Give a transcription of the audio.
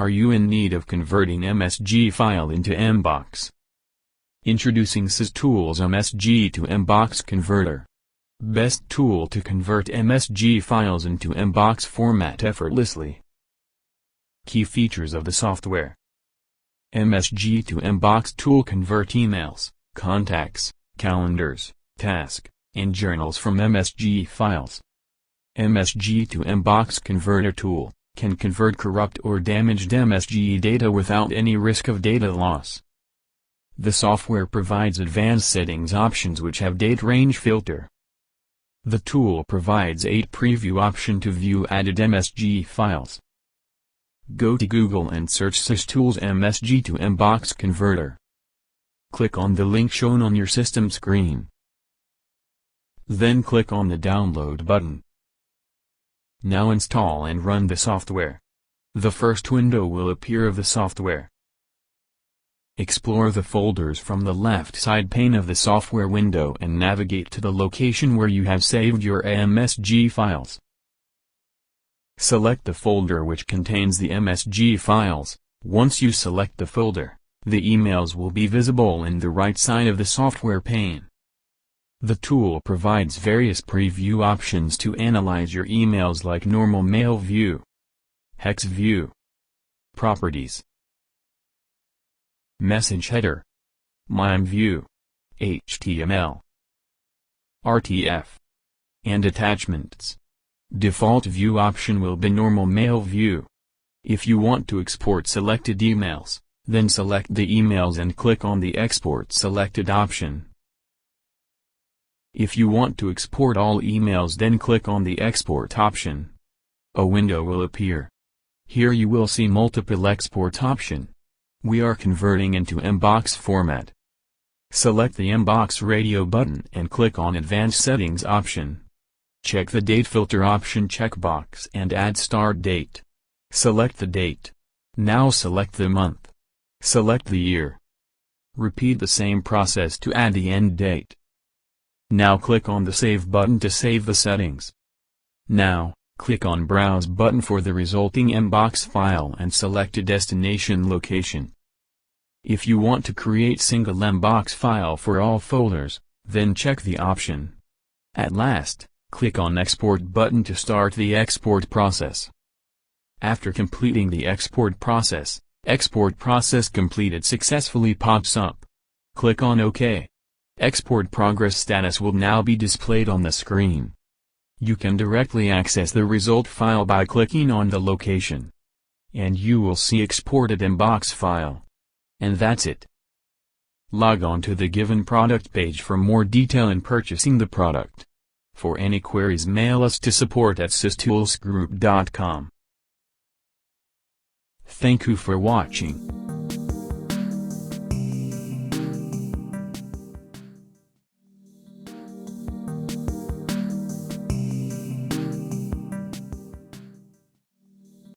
Are you in need of converting MSG file into MBOX? Introducing SysTools MSG to MBOX Converter. Best tool to convert MSG files into MBOX format effortlessly. Key features of the software. MSG to MBOX tool convert emails, contacts, calendars, tasks, and journals from MSG files. MSG to MBOX Converter tool can convert corrupt or damaged MSG data without any risk of data loss. The software provides advanced settings options which have date range filter. The tool provides 8 preview option to view added MSG files. Go to Google and search SysTools MSG to MBOX Converter. Click on the link shown on your system screen. Then click on the download button. Now install and run the software. The first window will appear of the software. Explore the folders from the left side pane of the software window and navigate to the location where you have saved your MSG files. Select the folder which contains the MSG files. Once you select the folder, the emails will be visible in the right side of the software pane. The tool provides various preview options to analyze your emails like normal mail view, hex view, properties, message header, MIME view, HTML, RTF, and attachments. Default view option will be normal mail view. If you want to export selected emails, then select the emails and click on the Export Selected option. If you want to export all emails, then click on the Export option. A window will appear. Here you will see multiple export option. We are converting into MBOX format. Select the MBOX radio button and click on Advanced Settings option. Check the Date Filter option checkbox and add start date. Select the date. Now select the month. Select the year. Repeat the same process to add the end date. Now click on the Save button to save the settings. Now, click on Browse button for the resulting MBOX file and select a destination location. If you want to create single MBOX file for all folders, then check the option. At last, click on Export button to start the export process. After completing the export process completed successfully pops up. Click on OK. Export progress status will now be displayed on the screen. You can directly access the result file by clicking on the location. And you will see exported MBOX file. And that's it. Log on to the given product page for more detail in purchasing the product. For any queries, mail us to support@systoolsgroup.com. Thank you for watching.